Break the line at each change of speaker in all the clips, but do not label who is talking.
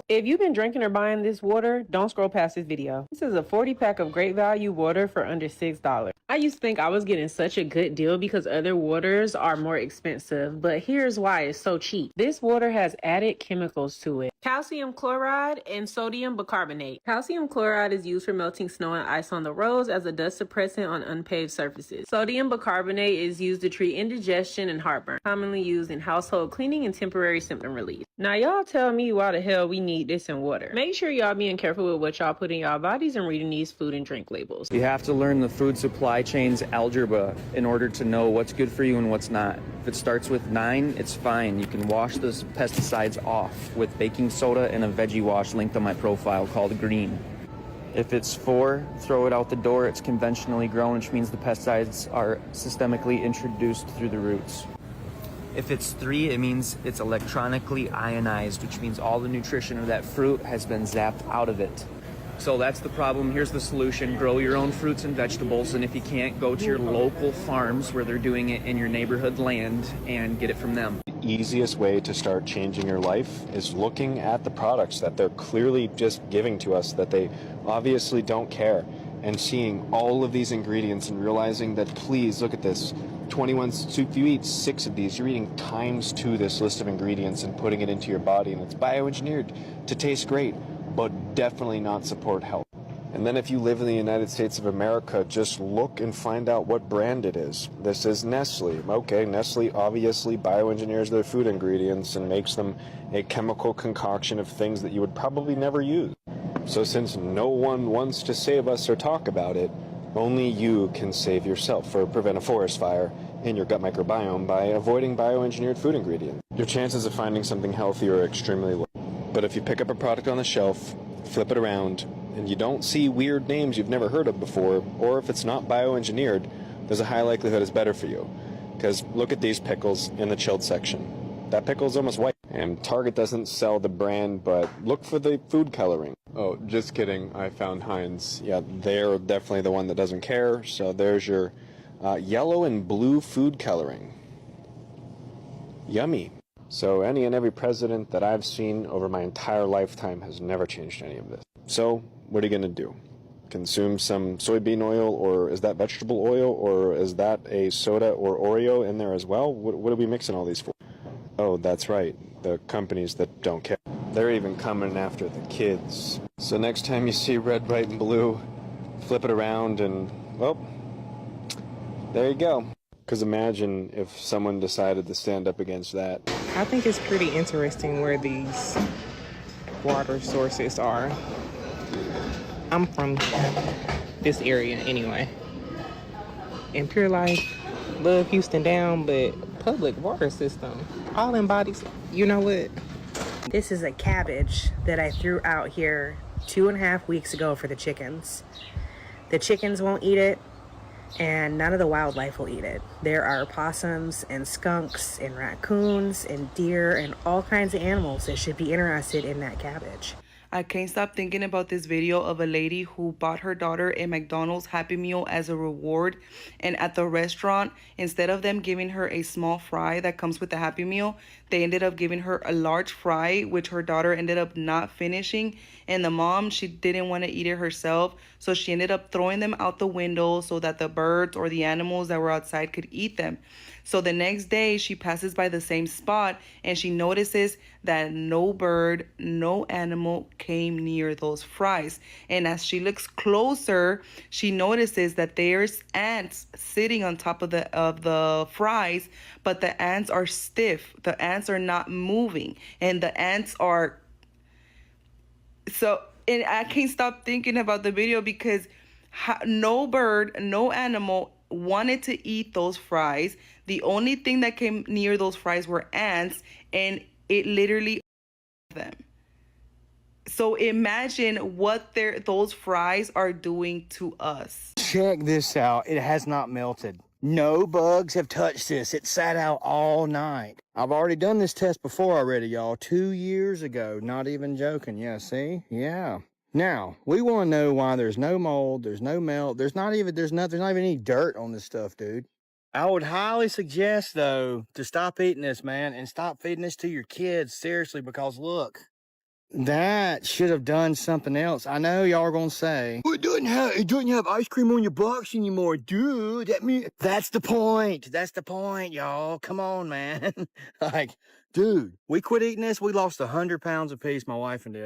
If you've been drinking or buying this water, don't scroll past this video. This is a 40 pack of great value water for under $6. I used to think I was getting such a good deal because other waters are more expensive, but here's why it's so cheap. This water has added chemicals to it: calcium chloride and sodium bicarbonate. Calcium chloride is used for melting snow and ice on the roads as a dust suppressant on unpaved surfaces. Sodium bicarbonate is used to treat indigestion and heartburn, commonly used in household cleaning and temporary symptom relief. Now y'all tell me why the hell we need this in water. Make sure y'all being careful with what y'all put in y'all bodies and reading these food and drink labels.
You have to learn the food supply chain's algebra in order to know what's good for you and what's not. If it starts with 9, it's fine. You can wash those pesticides off with baking soda and a veggie wash linked on my profile called Green. If it's 4, throw it out the door. It's conventionally grown, which means the pesticides are systemically introduced through the roots. If it's 3, it means it's electronically ionized, which means all the nutrition of that fruit has been zapped out of it. So that's the problem. Here's the solution: grow your own fruits and vegetables, and if you can't, go to your local farms where they're doing it in your neighborhood land and get it from them.
The easiest way to start changing your life is looking at the products that they're clearly just giving to us, that they obviously don't care, and seeing all of these ingredients and realizing that, please look at this, 21, so if you eat 6 of these, you're eating ×2 this list of ingredients and putting it into your body, and it's bioengineered to taste great, but definitely not support health. And then if you live in the United States of America, just look and find out what brand it is. This is Nestle. Okay, Nestle obviously bioengineers their food ingredients and makes them a chemical concoction of things that you would probably never use. So since no one wants to save us or talk about it, only you can save yourself or prevent a forest fire in your gut microbiome by avoiding bioengineered food ingredients. Your chances of finding something healthy are extremely low. But if you pick up a product on the shelf, flip it around, and you don't see weird names you've never heard of before, or if it's not bioengineered, there's a high likelihood it's better for you. Because look at these pickles in the chilled section. That pickle's almost white. And Target doesn't sell the brand, but look for the food coloring. Oh, just kidding. I found Heinz. Yeah, they're definitely the one that doesn't care. So there's your yellow and blue food coloring. Yummy. So any and every president that I've seen over my entire lifetime has never changed any of this. So what are you going to do? Consume some soybean oil, or is that vegetable oil, or is that a soda or Oreo in there as well? What are we mixing all these for? Oh, that's right. The companies that don't care. They're even coming after the kids. So next time you see red, white, and blue, flip it around and, well, there you go. Because imagine if someone decided to stand up against that.
I think it's pretty interesting where these water sources are. I'm from this area anyway. And Pure Life, love Houston down, but public water system, all in bodies, you know what?
This is a cabbage that I threw out here 2.5 weeks ago for the chickens. The chickens won't eat it, and none of the wildlife will eat it. There are possums and skunks and raccoons and deer and all kinds of animals that should be interested in that cabbage.
I can't stop thinking about this video of a lady who bought her daughter a McDonald's Happy Meal as a reward, and at the restaurant, instead of them giving her a small fry that comes with the Happy Meal, they ended up giving her a large fry, which her daughter ended up not finishing. And the mom, she didn't want to eat it herself, so she ended up throwing them out the window so that the birds or the animals that were outside could eat them. So the next day, she passes by the same spot and she notices that no bird, no animal came near those fries. And as she looks closer, she notices that there's ants sitting on top of the fries, but the ants are stiff. The ants are not moving, and the ants are... So, and I can't stop thinking about the video because no bird, no animal wanted to eat those fries. The only thing that came near those fries were ants, and it literally them. So imagine what those fries are doing to us.
Check this out. It has not melted. No bugs have touched this. It sat out all night. I've already done this test before already, y'all. 2 years ago. Not even joking. Yeah, see? Yeah. Now, we want to know why there's no mold, there's no melt, there's not even any dirt on this stuff, dude. I would highly suggest, though, to stop eating this, man, and stop feeding this to your kids, seriously, because look, That should have done something else. I know y'all are gonna say, well, it doesn't have ice cream on your box anymore, dude. That's the point. That's the point, y'all. Come on, man. Like, dude, we quit eating this. We lost 100 pounds apiece. My wife and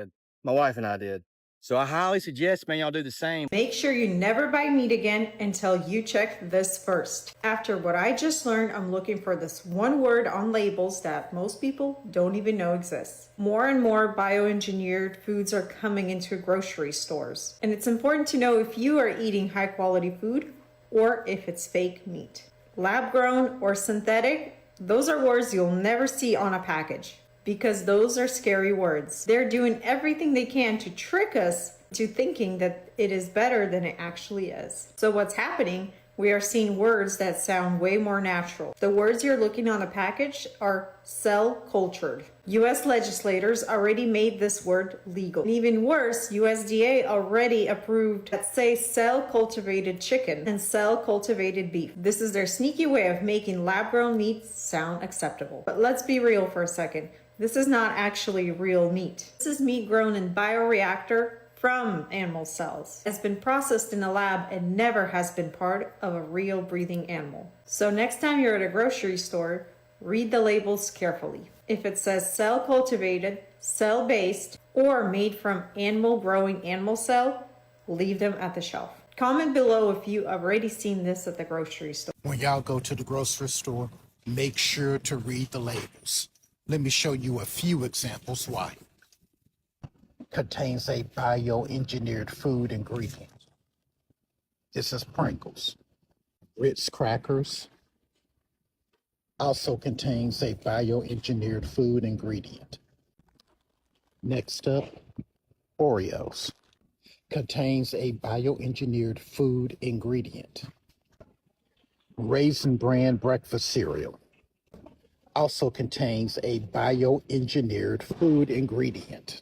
I did. So I highly suggest, man, y'all do the same.
Make sure you never buy meat again until you check this first. After what I just learned, I'm looking for this one word on labels that most people don't even know exists. More and more bioengineered foods are coming into grocery stores. And it's important to know if you are eating high quality food or if it's fake meat. Lab grown or synthetic, those are words you'll never see on a package, because those are scary words. They're doing everything they can to trick us to thinking that it is better than it actually is. So what's happening? We are seeing words that sound way more natural. The words you're looking on the package are cell-cultured. US legislators already made this word legal. And even worse, USDA already approved that say cell-cultivated chicken and cell-cultivated beef. This is their sneaky way of making lab-grown meat sound acceptable. But let's be real for a second. This is not actually real meat. This is meat grown in bioreactor from animal cells. It has been processed in a lab and never has been part of a real breathing animal. So next time you're at a grocery store, read the labels carefully. If it says cell cultivated, cell based, or made from animal growing animal cell, leave them at the shelf. Comment below if you have already seen this at the grocery store.
When y'all go to the grocery store, make sure to read the labels. Let me show you a few examples why. Contains a bioengineered food ingredient. This is Pringles. Ritz crackers also contains a bioengineered food ingredient. Next up, Oreos. Contains a bioengineered food ingredient. Raisin Bran breakfast cereal also contains a bioengineered food ingredient.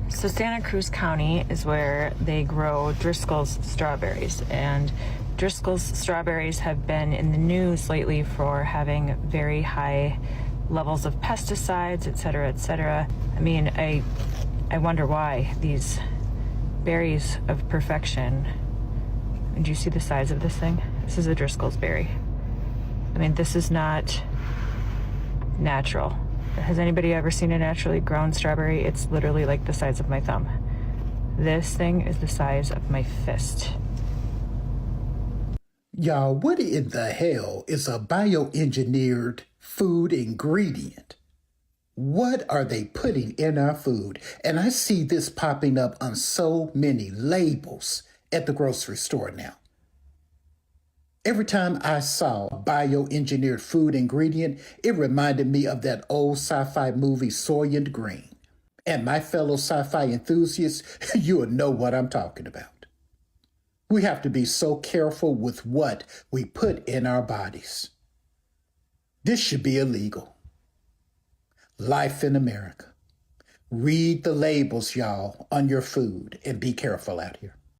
So Santa Cruz County is where they grow Driscoll's strawberries, and Driscoll's strawberries have been in the news lately for having very high levels of pesticides, etc., etc. I mean, I wonder why these berries of perfection. Do you see the size of this thing? This is a Driscoll's berry. I mean, this is not natural. Has anybody ever seen a naturally grown strawberry? It's literally like the size of my thumb. This thing is the size of my fist.
Y'all, what in the hell is a bioengineered food ingredient? What are they putting in our food? And I see this popping up on so many labels at the grocery store now. Every time I saw a bioengineered food ingredient, it reminded me of that old sci-fi movie Soylent Green. And my fellow sci-fi enthusiasts, you will know what I'm talking about. We have to be so careful with what we put in our bodies. This should be illegal. Life in America. Read the labels, y'all, on your food and be careful out here.